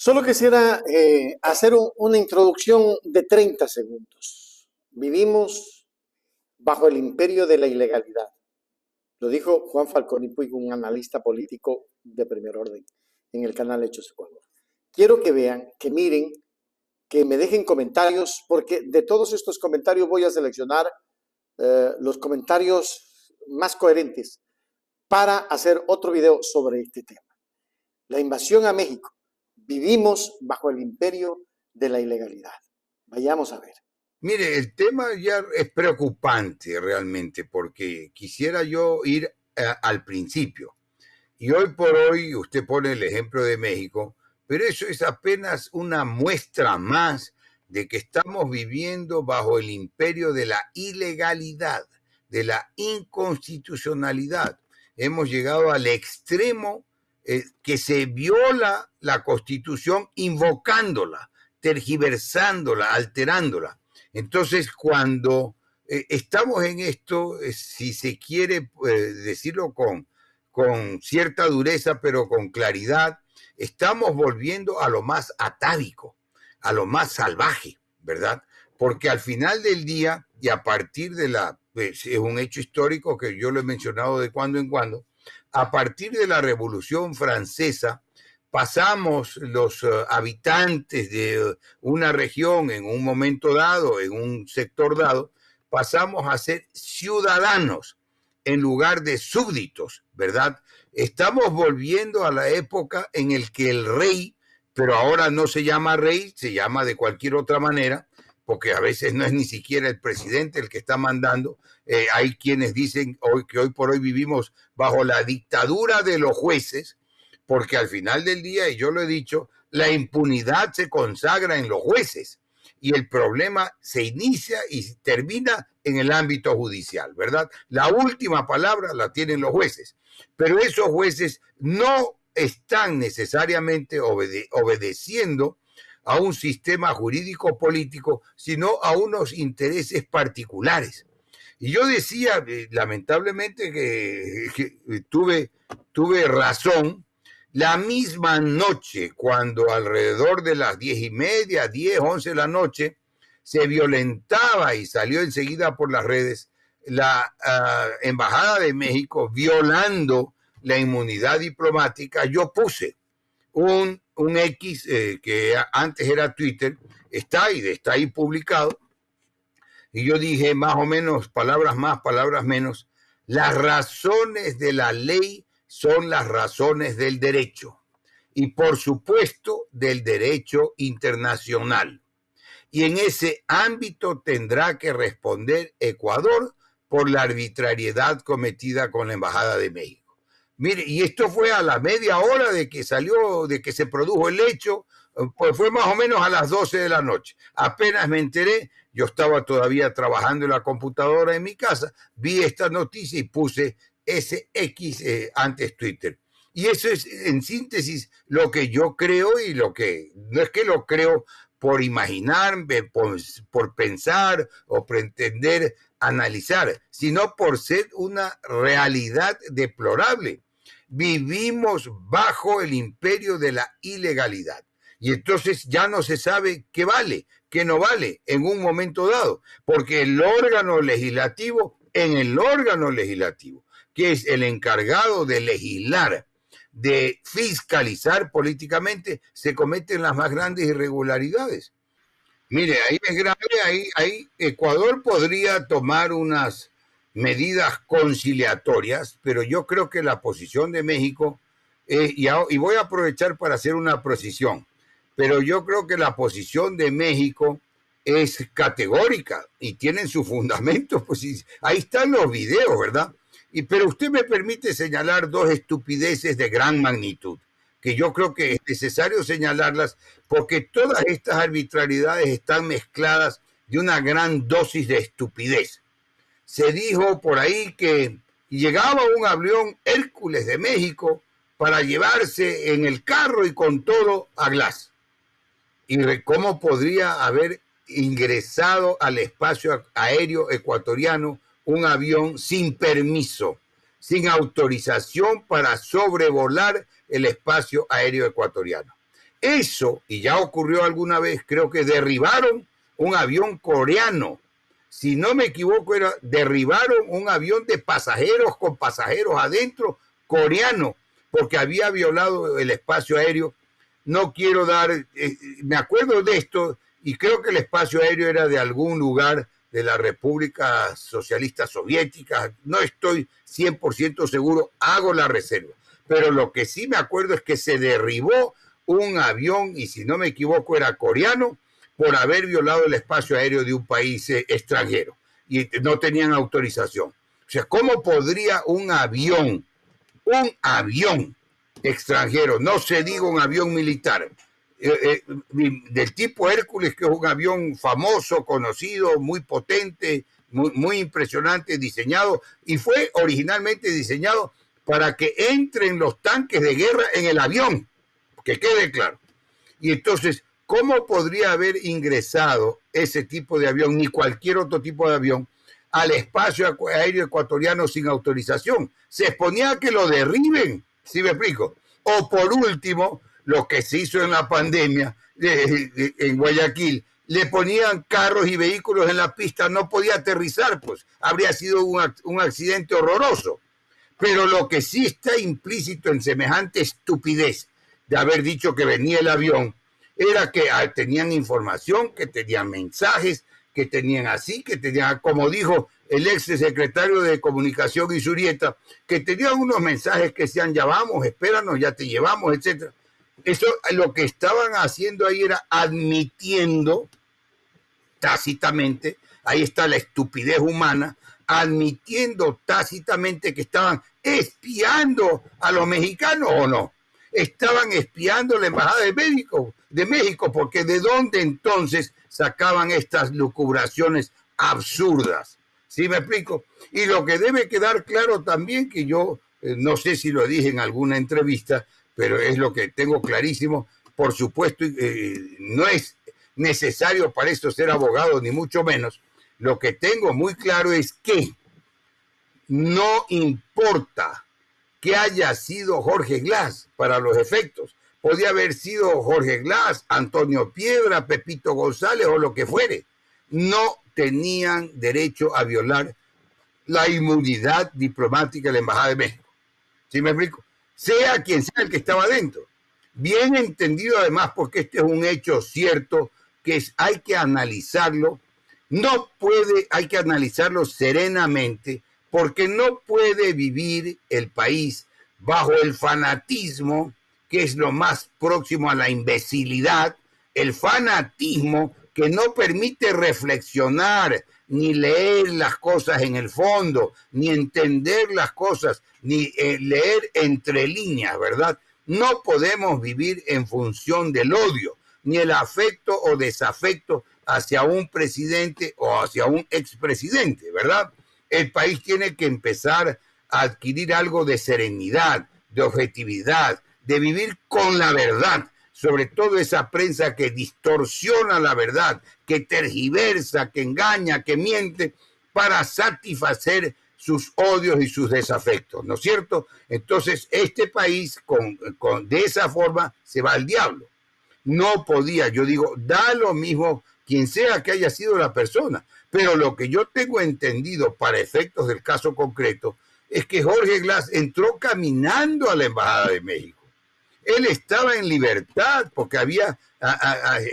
Solo quisiera hacer una introducción de 30 segundos. Vivimos bajo el imperio de la ilegalidad. Lo dijo Juan Falcón y Puig, un analista político de primer orden, en el canal Hechos Ecuador. Quiero que vean, que miren, que me dejen comentarios, porque de todos estos comentarios voy a seleccionar los comentarios más coherentes para hacer otro video sobre este tema. La invasión a México. Vivimos bajo el imperio de la ilegalidad. Vayamos a ver. Mire, el tema ya es preocupante realmente, porque quisiera yo ir al principio. Y hoy por hoy usted pone el ejemplo de México, pero eso es apenas una muestra más de que estamos viviendo bajo el imperio de la ilegalidad, de la inconstitucionalidad. Hemos llegado al extremo que se viola la Constitución invocándola, tergiversándola, alterándola. Entonces, cuando estamos en esto, si se quiere decirlo con cierta dureza, pero con claridad, estamos volviendo a lo más atávico, a lo más salvaje, ¿verdad? Porque al final del día, y a partir de es un hecho histórico que yo lo he mencionado de cuando en cuando, a partir de la Revolución Francesa, pasamos los habitantes de una región en un momento dado, en un sector dado, pasamos a ser ciudadanos en lugar de súbditos, ¿verdad? Estamos volviendo a la época en el que el rey, pero ahora no se llama rey, se llama de cualquier otra manera, porque a veces no es ni siquiera el presidente el que está mandando. Hay quienes dicen que hoy por hoy vivimos bajo la dictadura de los jueces, porque al final del día, y yo lo he dicho, la impunidad se consagra en los jueces y el problema se inicia y termina en el ámbito judicial, ¿verdad? La última palabra la tienen los jueces, pero esos jueces no están necesariamente obedeciendo a un sistema jurídico político, sino a unos intereses particulares. Y yo decía, lamentablemente, que tuve razón. La misma noche, cuando alrededor de las 10:30, 10, 11 de la noche, se violentaba y salió enseguida por las redes la Embajada de México violando la inmunidad diplomática, yo puse un X que antes era Twitter, está ahí publicado, y yo dije más o menos, palabras más, palabras menos, las razones de la ley son las razones del derecho y por supuesto del derecho internacional. Y en ese ámbito tendrá que responder Ecuador por la arbitrariedad cometida con la Embajada de México. Mire, y esto fue a la media hora de que se produjo el hecho, pues fue más o menos a las 12 de la noche. Apenas me enteré, yo estaba todavía trabajando en la computadora en mi casa, vi esta noticia y puse ese X antes Twitter. Y eso es, en síntesis, lo que yo creo, y lo que no es que lo creo por imaginarme, por pensar o pretender analizar, sino por ser una realidad deplorable. Vivimos bajo el imperio de la ilegalidad. Y entonces ya no se sabe qué vale, qué no vale en un momento dado, porque en el órgano legislativo, que es el encargado de legislar, de fiscalizar políticamente, se cometen las más grandes irregularidades. Mire, ahí es grave, ahí Ecuador podría tomar unas medidas conciliatorias, pero yo creo que la posición de México, y voy a aprovechar para hacer una precisión, pero yo creo que la posición de México es categórica y tienen su fundamento, pues ahí están los videos, ¿verdad? Pero usted me permite señalar dos estupideces de gran magnitud, que yo creo que es necesario señalarlas porque todas estas arbitrariedades están mezcladas de una gran dosis de estupidez. Se dijo por ahí que llegaba un avión Hércules de México para llevarse en el carro y con todo a Glass. ¿Y cómo podría haber ingresado al espacio aéreo ecuatoriano un avión sin permiso, sin autorización para sobrevolar el espacio aéreo ecuatoriano? Eso, y ya ocurrió alguna vez, creo que derribaron un avión coreano. Si no me equivoco, derribaron un avión de pasajeros con pasajeros adentro, coreano, porque había violado el espacio aéreo. No quiero dar, me acuerdo de esto, y creo que el espacio aéreo era de algún lugar de la República Socialista Soviética. No estoy 100% seguro, hago la reserva. Pero lo que sí me acuerdo es que se derribó un avión, y si no me equivoco era coreano, por haber violado el espacio aéreo de un país extranjero y no tenían autorización. O sea, ¿cómo podría un avión extranjero, no se diga un avión militar, del tipo Hércules, que es un avión famoso, conocido, muy potente, muy impresionante, diseñado, y fue originalmente diseñado para que entren los tanques de guerra en el avión, que quede claro. Y entonces, ¿cómo podría haber ingresado ese tipo de avión, ni cualquier otro tipo de avión, al espacio aéreo ecuatoriano sin autorización? Se exponía a que lo derriben, ¿sí me explico? O por último, lo que se hizo en la pandemia en Guayaquil, le ponían carros y vehículos en la pista, no podía aterrizar, pues habría sido un accidente horroroso. Pero lo que sí está implícito en semejante estupidez de haber dicho que venía el avión, era que tenían información, que tenían mensajes, que tenían así, que tenían, como dijo el ex secretario de Comunicación Isurieta, que tenían unos mensajes que decían, ya vamos, espéranos, ya te llevamos, etc. Eso, lo que estaban haciendo ahí era admitiendo tácitamente, ahí está la estupidez humana, admitiendo tácitamente que estaban espiando a los mexicanos, ¿o no? Estaban espiando la embajada de México, porque ¿de dónde entonces sacaban estas lucubraciones absurdas? ¿Sí me explico? Y lo que debe quedar claro también, que yo no sé si lo dije en alguna entrevista, pero es lo que tengo clarísimo, por supuesto, no es necesario para esto ser abogado, ni mucho menos. Lo que tengo muy claro es que no importa que haya sido Jorge Glass para los efectos. Podía haber sido Jorge Glass, Antonio Piedra, Pepito González o lo que fuere. No tenían derecho a violar la inmunidad diplomática de la Embajada de México. ¿Sí me explico? Sea quien sea el que estaba dentro. Bien entendido además, porque este es un hecho cierto, que hay que analizarlo. Hay que analizarlo serenamente, porque no puede vivir el país bajo el fanatismo, que es lo más próximo a la imbecilidad, el fanatismo que no permite reflexionar, ni leer las cosas en el fondo, ni entender las cosas, ni leer entre líneas, ¿verdad? No podemos vivir en función del odio, ni el afecto o desafecto hacia un presidente o hacia un expresidente, ¿verdad? El país tiene que empezar a adquirir algo de serenidad, de objetividad, de vivir con la verdad, sobre todo esa prensa que distorsiona la verdad, que tergiversa, que engaña, que miente para satisfacer sus odios y sus desafectos, ¿no es cierto? Entonces, este país de esa forma se va al diablo. No podía, yo digo, da lo mismo quien sea que haya sido la persona, pero lo que yo tengo entendido para efectos del caso concreto es que Jorge Glass entró caminando a la Embajada de México. Él estaba en libertad porque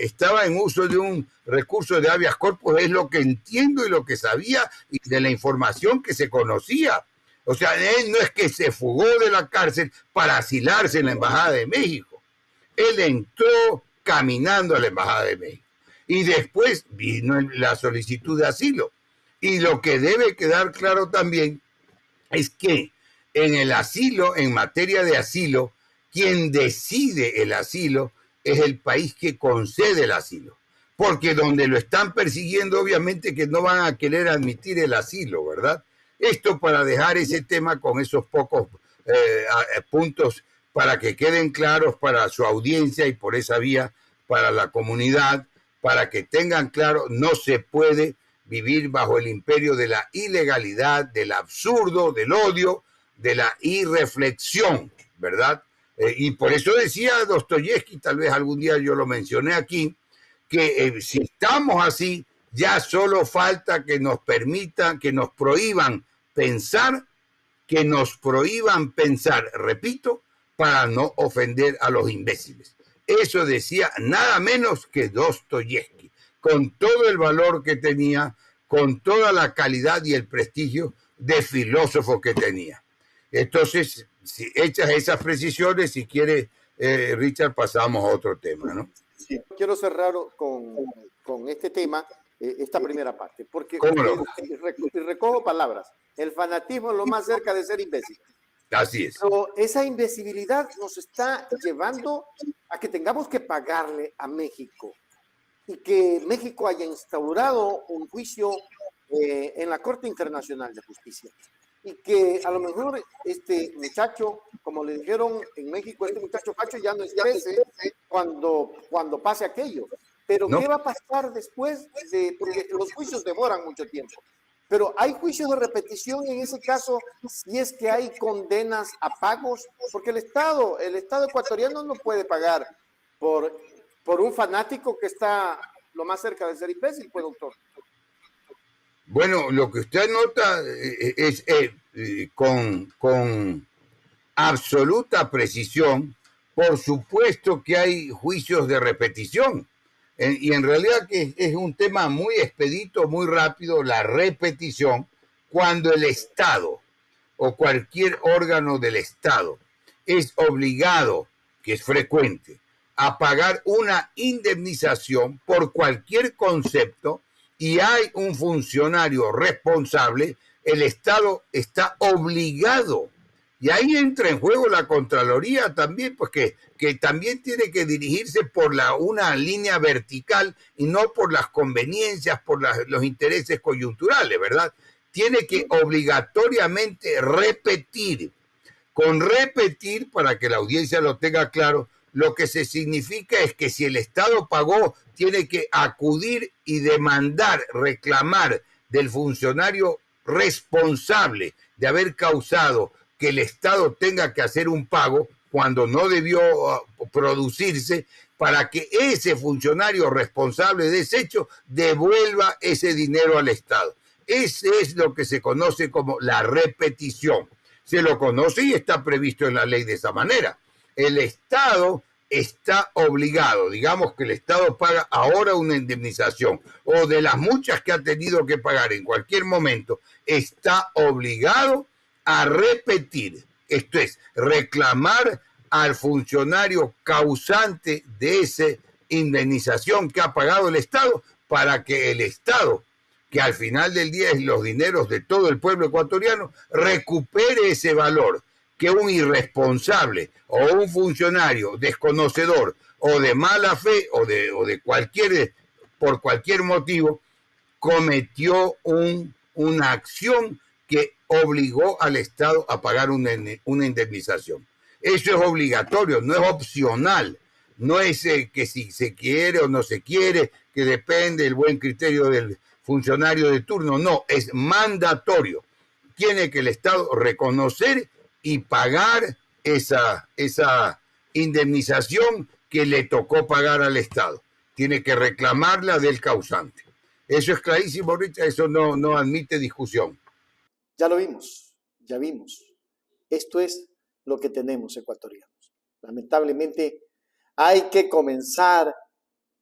estaba en uso de un recurso de habeas corpus, es lo que entiendo y lo que sabía y de la información que se conocía. O sea, él no es que se fugó de la cárcel para asilarse en la Embajada de México. Él entró caminando a la Embajada de México. Y después vino la solicitud de asilo. Y lo que debe quedar claro también es que en el asilo, en materia de asilo, quien decide el asilo es el país que concede el asilo. Porque donde lo están persiguiendo, obviamente que no van a querer admitir el asilo, ¿verdad? Esto para dejar ese tema con esos pocos puntos para que queden claros para su audiencia y por esa vía para la comunidad, para que tengan claro, no se puede vivir bajo el imperio de la ilegalidad, del absurdo, del odio, de la irreflexión, ¿verdad? Y por eso decía Dostoyevsky, tal vez algún día yo lo mencioné aquí, que si estamos así, ya solo falta que nos permitan, que nos prohíban pensar, repito, para no ofender a los imbéciles. Eso decía nada menos que Dostoyevsky, con todo el valor que tenía, con toda la calidad y el prestigio de filósofo que tenía. Entonces, si hechas esas precisiones, si quiere, Richard, pasamos a otro tema, ¿no? Sí. Quiero cerrar con este tema, esta primera parte, porque recojo palabras. El fanatismo es lo más cerca de ser imbécil. Así es. Pero esa imbecilidad nos está llevando a que tengamos que pagarle a México y que México haya instaurado un juicio en la Corte Internacional de Justicia y que a lo mejor este muchacho, como le dijeron en México, este muchacho Pacho ya no es 13 cuando pase aquello. Pero no. ¿Qué va a pasar después? Porque los juicios demoran mucho tiempo. Pero hay juicios de repetición en ese caso, si es que hay condenas a pagos, porque el Estado ecuatoriano no puede pagar por un fanático que está lo más cerca de ser imbécil, pues, doctor. Bueno, lo que usted nota es con absoluta precisión, por supuesto que hay juicios de repetición. Y en realidad que es un tema muy expedito, muy rápido, la repetición, cuando el Estado o cualquier órgano del Estado es obligado, que es frecuente, a pagar una indemnización por cualquier concepto y hay un funcionario responsable, el Estado está obligado. Y ahí entra en juego la Contraloría también, pues que también tiene que dirigirse por una línea vertical y no por las conveniencias, por los intereses coyunturales, ¿verdad? Tiene que obligatoriamente repetir. Con repetir, para que la audiencia lo tenga claro, lo que se significa es que si el Estado pagó, tiene que acudir y demandar, reclamar del funcionario responsable de haber causado que el Estado tenga que hacer un pago cuando no debió producirse, para que ese funcionario responsable de ese hecho devuelva ese dinero al Estado. Ese es lo que se conoce como la repetición. Se lo conoce y está previsto en la ley de esa manera. El Estado está obligado, digamos que el Estado paga ahora una indemnización o de las muchas que ha tenido que pagar en cualquier momento, está obligado a repetir, esto es, reclamar al funcionario causante de esa indemnización que ha pagado el Estado para que el Estado, que al final del día es los dineros de todo el pueblo ecuatoriano, recupere ese valor que un irresponsable o un funcionario desconocedor o de mala fe o de por cualquier motivo cometió una acción que obligó al Estado a pagar una indemnización. Eso es obligatorio, no es opcional, no es que si se quiere o no se quiere, que depende del buen criterio del funcionario de turno, no, es mandatorio. Tiene que el Estado reconocer y pagar esa indemnización que le tocó pagar al Estado. Tiene que reclamarla del causante. Eso es clarísimo, Richard, eso no admite discusión. Ya lo vimos, ya vimos. Esto es lo que tenemos ecuatorianos. Lamentablemente hay que comenzar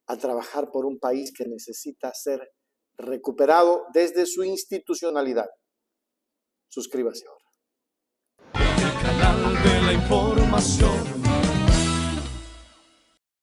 a trabajar por un país que necesita ser recuperado desde su institucionalidad. Suscríbase ahora. El canal de la información.